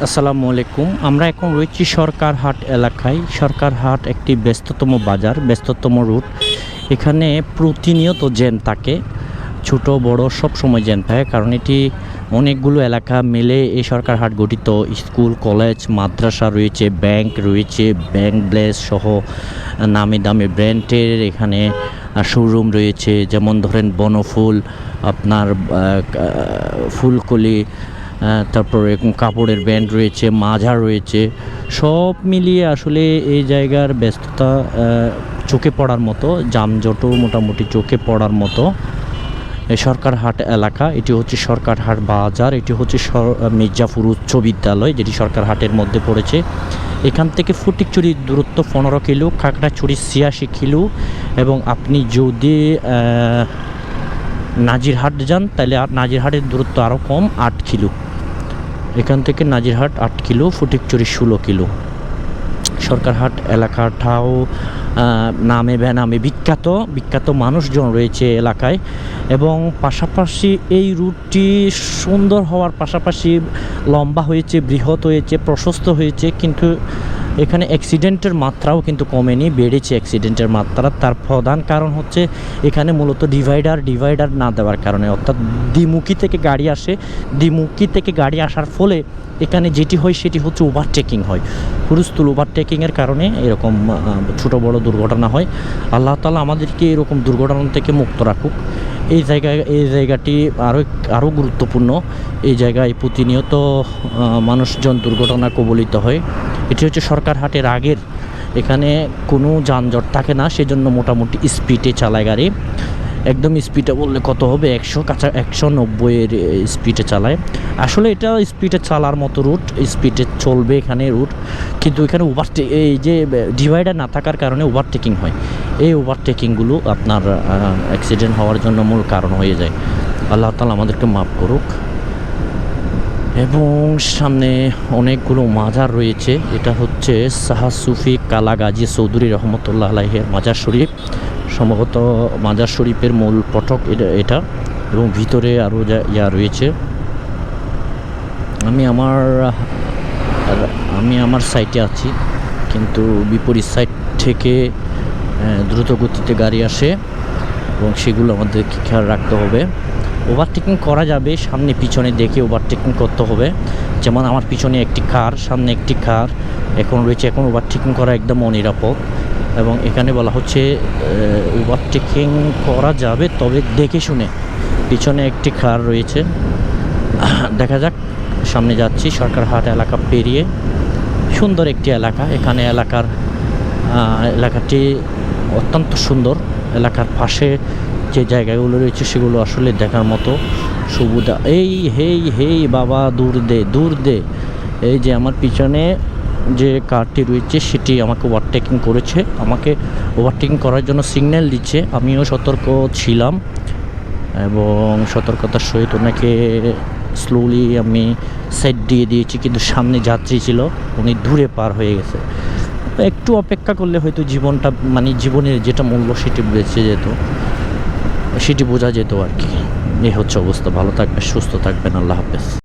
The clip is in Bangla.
আসসালামু আলাইকুম। আমরা এখন রয়েছি সরকারহাট এলাকায়। সরকারহাট একটি ব্যস্ততম বাজার, ব্যস্ততম রুট। এখানে প্রতিনিয়ত জ্যাম থাকে, ছোট বড় সব সময় জ্যাম থাকে, কারণ এটি অনেকগুলো এলাকা মিলে এই সরকারহাট গঠিত। স্কুল, কলেজ, মাদ্রাসা রয়েছে, ব্যাংক রয়েছে, ব্যাংক ব্লেস সহ নামি দামি ব্র্যান্ডের এখানে শোরুম রয়েছে। যেমন ধরেন বনফুল, আপনার ফুলকলি, তারপর এরকম কাপড়ের ব্র্যান্ড রয়েছে, মাঝার রয়েছে। সব মিলিয়ে আসলে এই জায়গার ব্যস্ততা চোখে পড়ার মতো, যানজটও মোটামুটি চোখে পড়ার মতো। এই সরকারহাট এলাকা, এটি হচ্ছে সরকারহাট বাজার, এটি হচ্ছে মির্জাপুর উচ্চ বিদ্যালয়, যেটি সরকারহাটের মধ্যে পড়েছে। এখান থেকে ফটিকছড়ির দূরত্ব 15 কিলো, খাগড়াছড়ি 86 কিলো, এবং আপনি যদি নাজিরহাট যান তাহলে নাজিরহাটের দূরত্ব আরও কম, 8 কিলো। এখান থেকে নাজিরহাট 8 কিলো, ফটিকছড়ি 16 কিলো। সরকারহাট এলাকাটাও নামে বেনামে বিখ্যাত, বিখ্যাত মানুষজন রয়েছে এলাকায়। এবং পাশাপাশি এই রুটটি সুন্দর হওয়ার পাশাপাশি লম্বা হয়েছে, বৃহৎ হয়েছে, প্রশস্ত হয়েছে, কিন্তু এখানে অ্যাক্সিডেন্টের মাত্রাও কিন্তু কমেনি, বেড়েছে অ্যাক্সিডেন্টের মাত্রা। তার প্রধান কারণ হচ্ছে এখানে মূলত ডিভাইডার না দেওয়ার কারণে, অর্থাৎ দ্বিমুখী থেকে গাড়ি আসে, দ্বিমুখী থেকে গাড়ি আসার ফলে এখানে যেটি হয় সেটি হচ্ছে ওভারটেকিং হয়। হুরুস্থুল ওভারটেকিংয়ের কারণে এরকম ছোট বড় দুর্ঘটনা হয়। আল্লাহ তাআলা আমাদেরকে এরকম দুর্ঘটনা থেকে মুক্ত রাখুক। এই জায়গাটি আরও গুরুত্বপূর্ণ। এই জায়গায় প্রতিনিয়ত মানুষজন দুর্ঘটনা কবলিত হয়। এটি হচ্ছে সরকারহাটের আগের, এখানে কোনো যানজট থাকে না, সেজন্য মোটামুটি স্পিডে চালায় গাড়ি। একদম স্পিডে বললে কত হবে, 190-এর স্পিডে চালায়। আসলে এটা স্পিডে চালার মতো রুট, স্পিডে চলবে এখানে রুট, কিন্তু এখানে এই যে ডিভাইডার না থাকার কারণে ওভারটেকিং হয়। এই ওভারটেকিংগুলো আপনার অ্যাক্সিডেন্ট হওয়ার জন্য মূল কারণ হয়ে যায়। আল্লাহ তাআলা আমাদেরকে মাফ করুক। এবং সামনে অনেকগুলো মাজার রয়েছে। এটা হচ্ছে শাহ সুফি কালা গাজী চৌধুরী রহমতুল্লাহ আলাইহের মাজার শরীফ, সম্ভবত মাজার শরীফের মূল ফটক এটা। এবং ভিতরে আরও রয়েছে। আমি আমার সাইটে আছি, কিন্তু বিপরীত সাইড থেকে দ্রুত গতিতে গাড়ি আসে, এবং সেগুলো আমাদেরকে খেয়াল রাখতে হবে। ওভারটেকিং করা যাবে, সামনে পিছনে দেখে ওভারটেকিং করতে হবে। যেমন আমার পিছনে একটি কার, সামনে একটি কার এখন রয়েছে, এখন ওভারটেকিং করা একদম অনিরাপদ। এবং এখানে বলা হচ্ছে ওভারটেকিং করা যাবে, তবে দেখে শুনে। পিছনে একটি কার রয়েছে, দেখা যাক। সামনে যাচ্ছি সরকারহাট এলাকা পেরিয়ে। সুন্দর একটি এলাকা, এখানে এলাকাটি অত্যন্ত সুন্দর। এলাকার পাশে যে জায়গাগুলো রয়েছে সেগুলো আসলে দেখার মতো। সুবিধা হেই বাবা, দূর দে। এই যে আমার পিছনে যে কারটি রয়েছে সেটি আমাকে ওভারটেকিং করেছে, আমাকে ওভারটেকিং করার জন্য সিগন্যাল দিচ্ছে। আমিও সতর্ক ছিলাম এবং সতর্কতার সহিত ওনাকে স্লোলি আমি সাইড দিয়ে দিয়েছি, কিন্তু সামনে যাত্রী ছিল, উনি দূরে পার হয়ে গেছে। একটু অপেক্ষা করলে হয়তো জীবনের যেটা মূল্য সেটি বোঝা যেত আর কি। এই হচ্ছে অবস্থা। ভালো থাকবেন, সুস্থ থাকবেন, আল্লাহ হাফেজ।